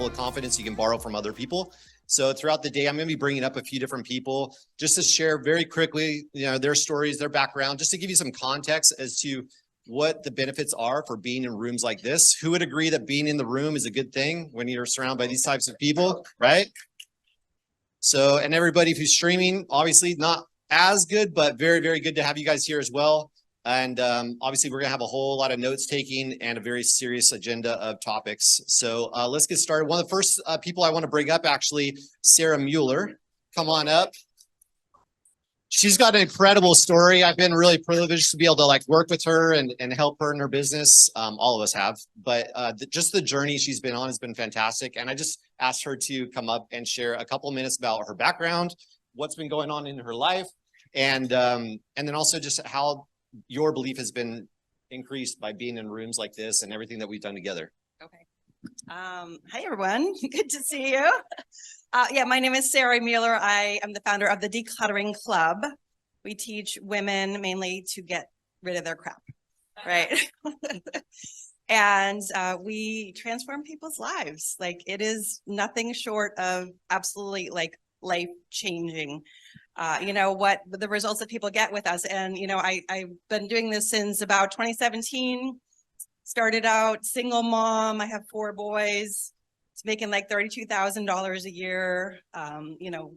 level of confidence you can borrow from other people. So throughout the day, I'm going to be bringing up a few different people just to share very quickly, their stories, their background, just to give you some context as to what the benefits are for being in rooms like this. Who would agree that being in the room is a good thing when you're surrounded by these types of people, right? So, and everybody who's streaming, obviously not as good, but very, very good to have you guys here as well. And obviously we're gonna have a whole lot of notes taking and a very serious agenda of topics. So let's get started. One of the first people I want to bring up, actually, Sarah Mueller. Come on up. She's got an incredible story. I've been really privileged to be able to work with her and help her in her business. All of us have, but just the journey she's been on has been fantastic. And I just asked her to come up and share a couple of minutes about her background, what's been going on in her life, and then also just how your belief has been increased by being in rooms like this and everything that we've done together. Okay. Hi, everyone. Good to see you. Yeah, my name is Sarah Mueller. I am the founder of the Decluttering Club. We teach women mainly to get rid of their crap, right? And we transform people's lives. It is nothing short of absolutely life-changing. What the results that people get with us. And, I've been doing this since about 2017. Started out single mom. I have 4 boys. It's making $32,000 a year,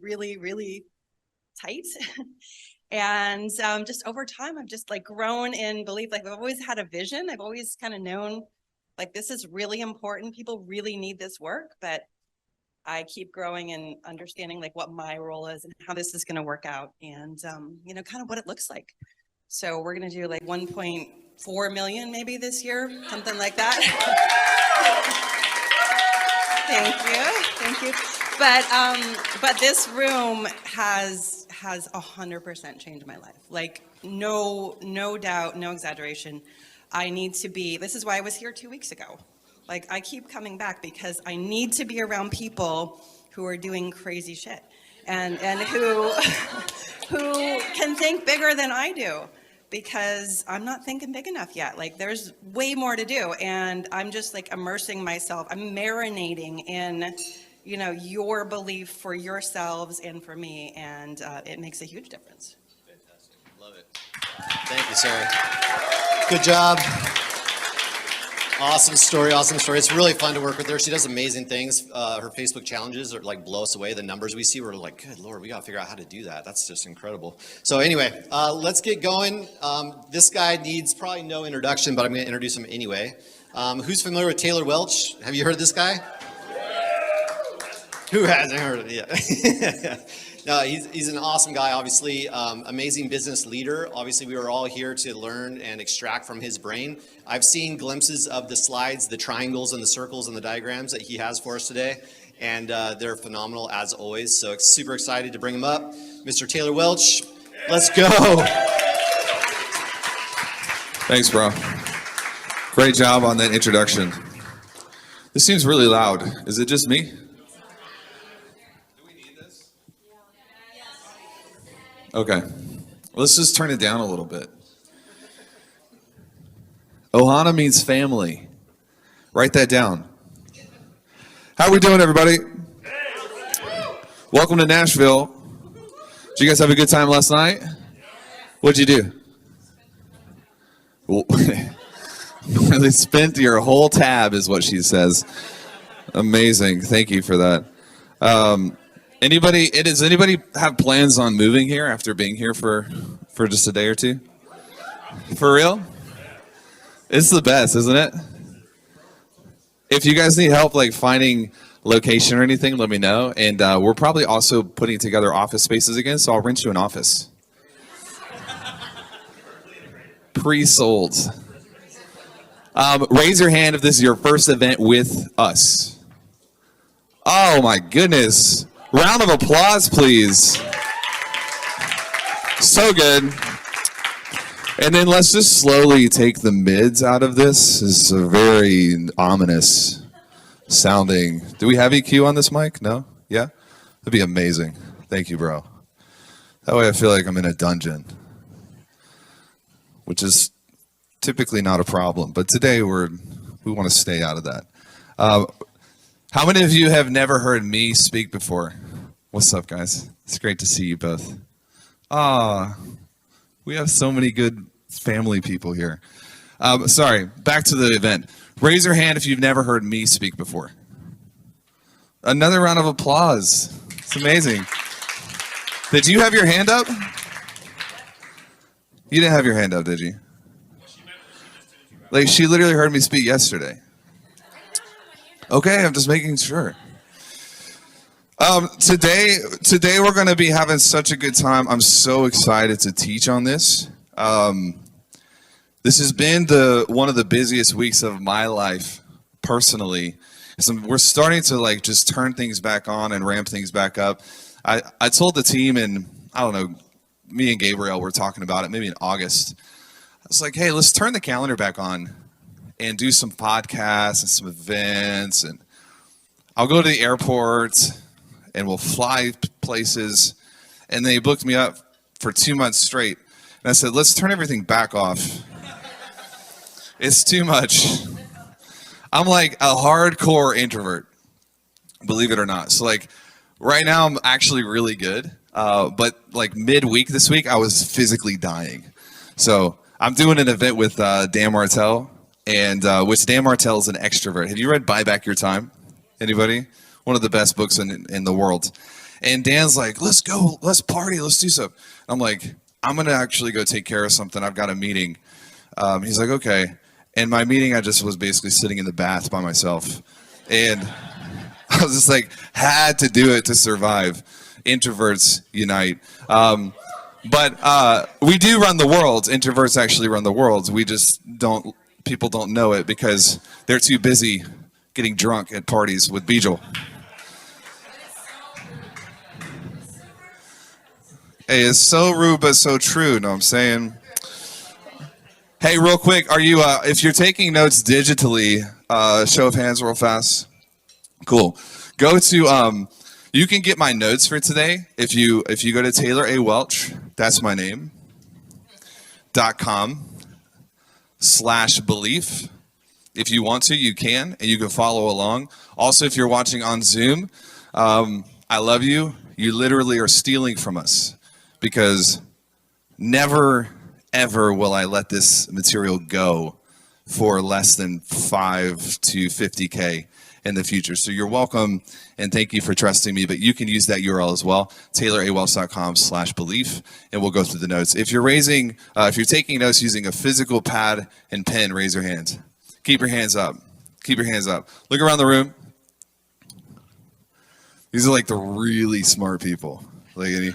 really, really tight. And just over time, I've just grown in belief. I've always had a vision. I've always kind of known this is really important. People really need this work, but I keep growing and understanding what my role is and how this is going to work out and, kind of what it looks like. So we're going to do 1.4 million maybe this year, something like that. Thank you. But this room has 100% changed my life. No doubt, no exaggeration. I need to be, this is why I was here 2 weeks ago. I keep coming back because I need to be around people who are doing crazy shit and who can think bigger than I do, because I'm not thinking big enough yet. There's way more to do, and I'm just immersing myself. I'm marinating in, your belief for yourselves and for me, and it makes a huge difference. Fantastic, love it. Thank you, Sarah. Good job. Awesome story. It's really fun to work with her. She does amazing things. Her Facebook challenges are blow us away. The numbers we see, we're good Lord, we got to figure out how to do that. That's just incredible. So anyway, let's get going. This guy needs probably no introduction, but I'm going to introduce him anyway. Who's familiar with Taylor Welch? Have you heard of this guy? Who hasn't heard of it yet? No, he's an awesome guy, obviously, amazing business leader. Obviously, we are all here to learn and extract from his brain. I've seen glimpses of the slides, the triangles and the circles and the diagrams that he has for us today, and they're phenomenal as always. So super excited to bring him up. Mr. Taylor Welch, let's go. Thanks, bro. Great job on that introduction. This seems really loud. Is it just me? Okay, let's just turn it down a little bit. Ohana means family. Write that down. How are we doing, everybody? Welcome to Nashville. Did you guys have a good time last night? What'd you do? Really spent your whole tab is what she says. Amazing. Thank you for that. Does anybody have plans on moving here after being here for just a day or two? For real? It's the best, isn't it? If you guys need help finding location or anything, let me know. And we're probably also putting together office spaces again, so I'll rent you an office. Pre-sold. Raise your hand if this is your first event with us. Oh my goodness. Round of applause, please. So good. And then let's just slowly take the mids out of this. This is a very ominous sounding. Do we have EQ on this mic? No? Yeah? That'd be amazing. Thank you, bro. That way I feel like I'm in a dungeon, which is typically not a problem. But today we want to stay out of that. How many of you have never heard me speak before? What's up, guys? It's great to see you both. We have so many good family people here. Sorry, back to the event. Raise your hand if you've never heard me speak before. Another round of applause. It's amazing. Did you have your hand up? You didn't have your hand up, did you? Like, she literally heard me speak yesterday. Okay, I'm just making sure. Today we're going to be having such a good time. I'm so excited to teach on this. This has been one of the busiest weeks of my life, personally. So we're starting to like just turn things back on and ramp things back up. I told the team, and I don't know, me and Gabriel were talking about it maybe in August. I was like, hey, let's turn the calendar back on and do some podcasts and some events, and I'll go to the airport and we'll fly places. And they booked me up for 2 months straight. And I said, let's turn everything back off. It's too much. I'm like a hardcore introvert, believe it or not. So like right now I'm actually really good. But like midweek this week, I was physically dying. So I'm doing an event with Dan Martell. And which Dan Martell is an extrovert. Have you read Buy Back Your Time? Anybody? One of the best books in the world. And Dan's like, let's go, let's party, let's do something. I'm like, I'm going to actually go take care of something. I've got a meeting. He's like, okay. And my meeting, I just was basically sitting in the bath by myself. And I was just like, had to do it to survive. Introverts unite. But we do run the world. Introverts actually run the world. We just don't. People don't know it because they're too busy getting drunk at parties with Bijal. Hey, it's so rude but so true. Know what I'm saying? Hey, real quick, are you? If you're taking notes digitally, show of hands, real fast. Cool. Go to. You can get my notes for today if you go to Taylor A. Welch. That's my name. .com/belief. If you want to, you can, and you can follow along. Also, if you're watching on Zoom, I love you. You literally are stealing from us because never, ever will I let this material go for less than 5 to 50K in the future. So you're welcome, and thank you for trusting me, but you can use that URL as well, taylorawelch.com/belief, and we'll go through the notes. If you're taking notes using a physical pad and pen, raise your hands. Keep your hands up. Keep your hands up. Look around the room. These are like the really smart people. These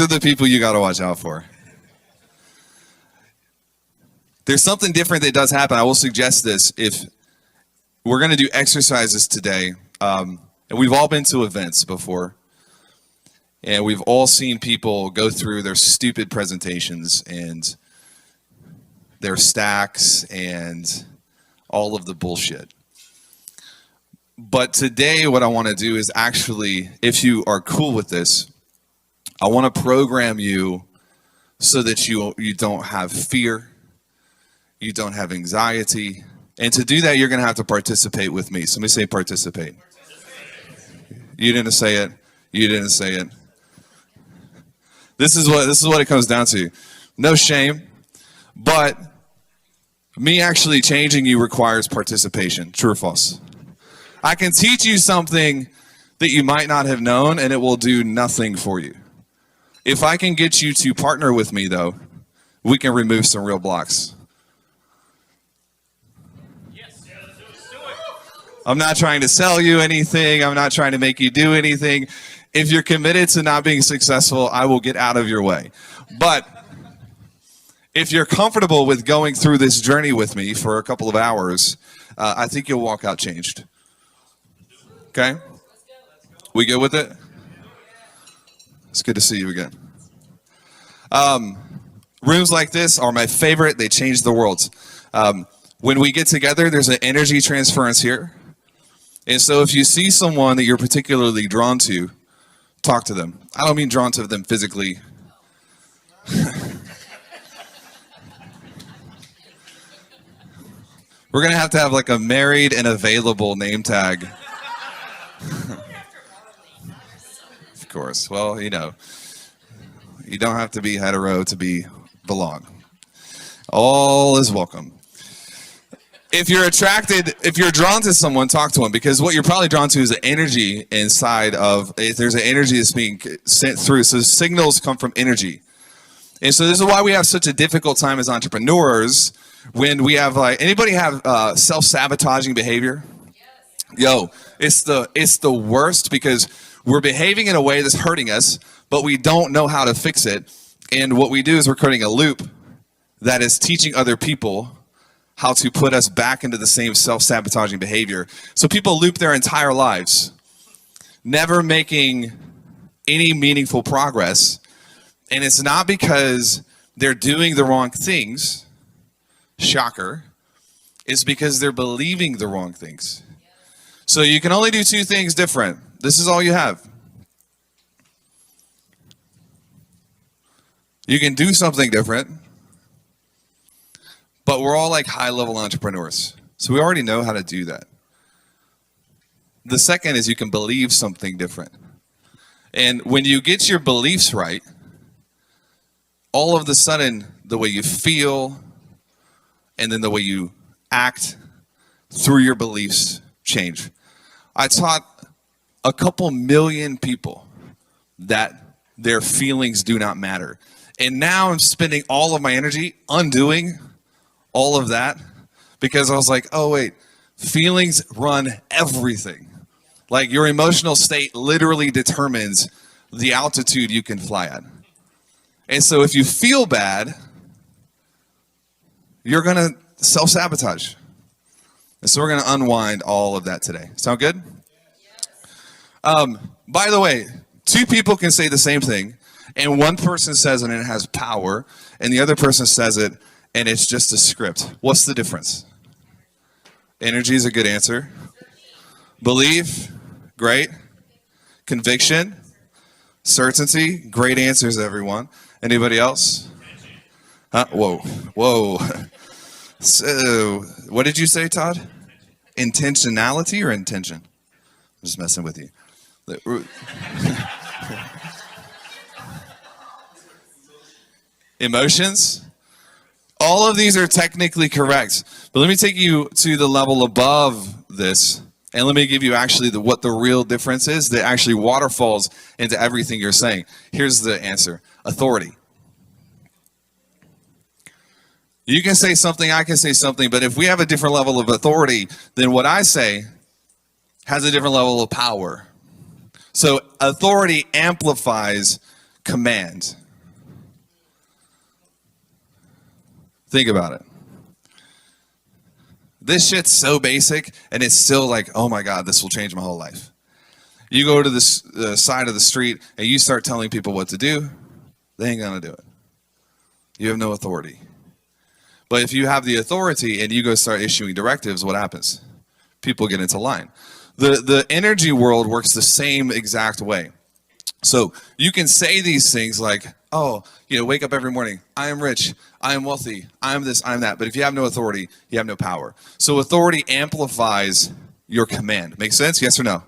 are the people you got to watch out for. There's something different that does happen. I will suggest this. If we're going to do exercises today, and we've all been to events before, and we've all seen people go through their stupid presentations and their stacks and all of the bullshit. But today what I want to do is actually, if you are cool with this, I want to program you so that you don't have fear, you don't have anxiety. And to do that, you're going to have to participate with me. Somebody say participate. You didn't say it. You didn't say it. This is what it comes down to. No shame, but me actually changing you requires participation. True or false? I can teach you something that you might not have known, and it will do nothing for you. If I can get you to partner with me, though, we can remove some real blocks. I'm not trying to sell you anything. I'm not trying to make you do anything. If you're committed to not being successful, I will get out of your way. But if you're comfortable with going through this journey with me for a couple of hours, I think you'll walk out changed. Okay? We good with it? It's good to see you again. Rooms like this are my favorite. They change the world. When we get together, there's an energy transference here. And so if you see someone that you're particularly drawn to, talk to them. I don't mean drawn to them physically. We're going to have like a married and available name tag Of course. Well, you know, you don't have to be hetero to belong. All is welcome. If you're drawn to someone, talk to them, because what you're probably drawn to is the energy inside of, if there's an energy that's being sent through. So signals come from energy. And so this is why we have such a difficult time as entrepreneurs when we have anybody have self-sabotaging behavior? Yo, it's the worst, because we're behaving in a way that's hurting us, but we don't know how to fix it. And what we do is we're creating a loop that is teaching other people how to put us back into the same self-sabotaging behavior. So people loop their entire lives, never making any meaningful progress. And it's not because they're doing the wrong things, shocker, it's because they're believing the wrong things. So you can only do two things different. This is all you have. You can do something different, but we're all like high-level entrepreneurs. So we already know how to do that. The second is you can believe something different. And when you get your beliefs right, all of a sudden, the way you feel and then the way you act through your beliefs change. I taught a couple million people that their feelings do not matter. And now I'm spending all of my energy undoing all of that, because I was like, oh wait, feelings run everything. Like your emotional state literally determines the altitude you can fly at. And so if you feel bad, you're gonna self-sabotage. And so we're gonna unwind all of that today. Sound good? By the way, two people can say the same thing, and one person says it and it has power, and the other person says it and it's just a script. What's the difference? Energy is a good answer. Belief, great. Conviction, certainty, great answers, everyone. Anybody else? Whoa. So, what did you say, Todd? Intentionality or intention? I'm just messing with you. Emotions? All of these are technically correct, but let me take you to the level above this, and let me give you actually what the real difference is that actually waterfalls into everything you're saying. Here's the answer: authority. You can say something, I can say something, but if we have a different level of authority, then what I say has a different level of power. So authority amplifies command. Think about it. This shit's so basic, and it's still like, oh my God, this will change my whole life. You go to the side of the street, and you start telling people what to do, they ain't gonna do it. You have no authority. But if you have the authority and you go start issuing directives, what happens? People get into line. The energy world works the same exact way. So you can say these things like, oh, wake up every morning. I am rich. I am wealthy. I am this, I am that. But if you have no authority, you have no power. So authority amplifies your command. Make sense? Yes or no?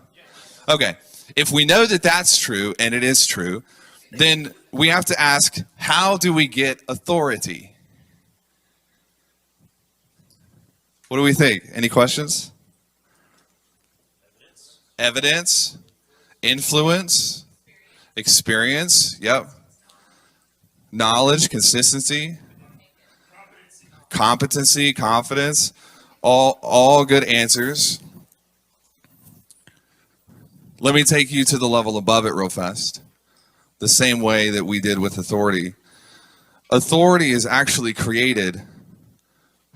Okay. If we know that that's true, and it is true, then we have to ask, how do we get authority? What do we think? Any questions? Evidence. Influence. Experience. Yep. Knowledge, consistency, competency, confidence, all good answers. Let me take you to the level above it real fast. The same way that we did with authority. Authority is actually created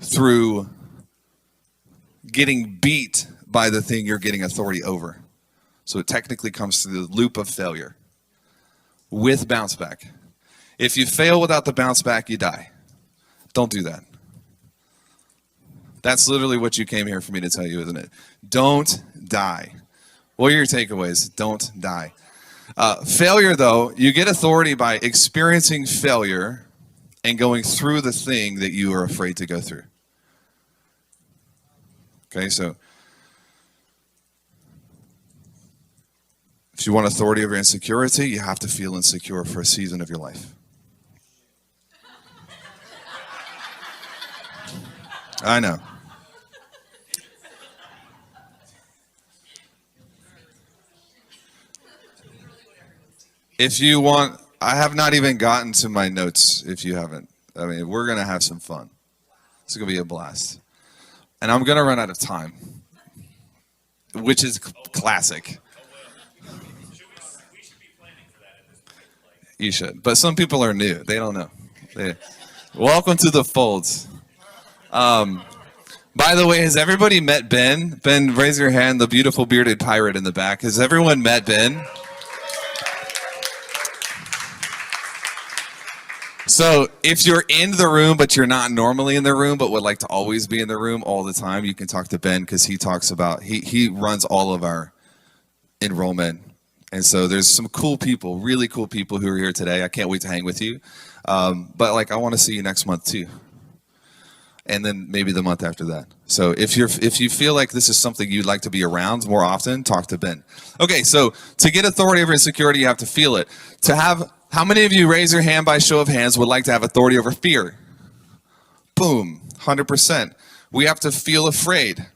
through getting beat by the thing you're getting authority over. So it technically comes through the loop of failure with bounce back. If you fail without the bounce back, you die. Don't do that. That's literally what you came here for me to tell you, isn't it? Don't die. What are your takeaways? Don't die. Failure, though, you get authority by experiencing failure and going through the thing that you are afraid to go through. Okay, so If you want authority over insecurity, you have to feel insecure for a season of your life. I know. If you want, I have not even gotten to my notes if you haven't. I mean, we're going to have some fun. It's going to be a blast. And I'm going to run out of time, which is classic. You should. But some people are new. They don't know. Welcome to the folds. By the way, has everybody met Ben? Ben, raise your hand, the beautiful bearded pirate in the back. Has everyone met Ben? So if you're in the room, but you're not normally in the room, but would like to always be in the room all the time, you can talk to Ben because he talks about, he runs all of our enrollment. And so there's some cool people, really cool people who are here today. I can't wait to hang with you. But like, I want to see you next month too. And then maybe the month after that. So if you feel like this is something you'd like to be around more often, talk to Ben. Okay, so to get authority over insecurity, you have to feel it. How many of you, raise your hand by show of hands, would like to have authority over fear? Boom, 100%. We have to feel afraid.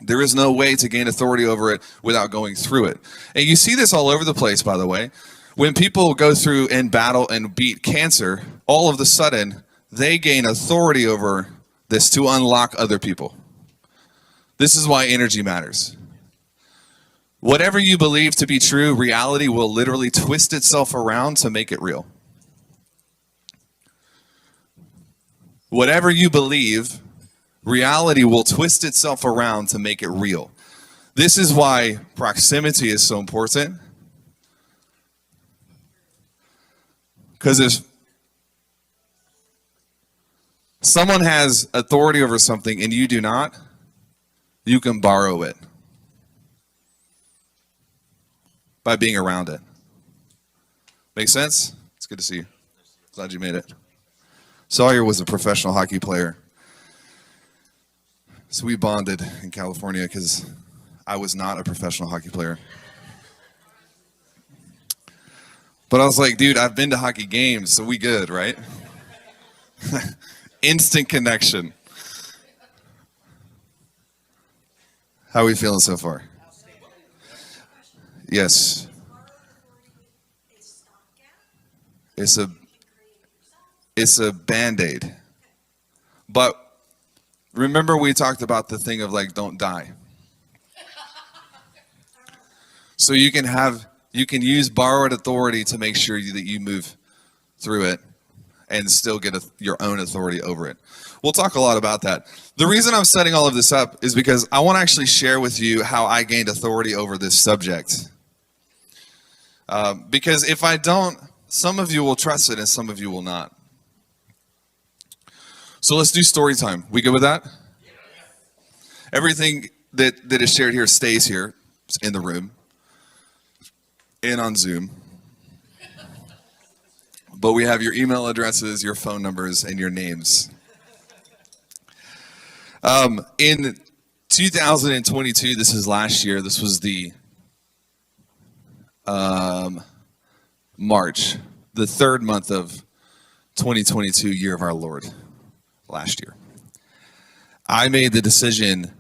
There is no way to gain authority over it without going through it. And you see this all over the place, by the way. When people go through and battle and beat cancer, all of a sudden, they gain authority over this to unlock other people. This is why energy matters. Whatever you believe to be true, reality will literally twist itself around to make it real. Whatever you believe, reality will twist itself around to make it real. This is why proximity is so important. Because if someone has authority over something and you do not, you can borrow it by being around it. Make sense? It's good to see you. Glad you made it. Sawyer was a professional hockey player. So we bonded in California because I was not a professional hockey player. But I was like, dude, I've been to hockey games, so we good, right? Instant connection. How are we feeling so far? Yes. It's a Band-Aid. But remember we talked about the thing of like, don't die. So you can use borrowed authority to make sure that you move through it and still get your own authority over it. We'll talk a lot about that. The reason I'm setting all of this up is because I want to actually share with you how I gained authority over this subject. Because if I don't, some of you will trust it and some of you will not. So let's do story time. We good with that? Everything that is shared here stays here. It's in the room and on Zoom. But we have your email addresses, your phone numbers, and your names. In 2022, this is last year, this was the March, the third month of 2022, year of our Lord, last year. I made the decision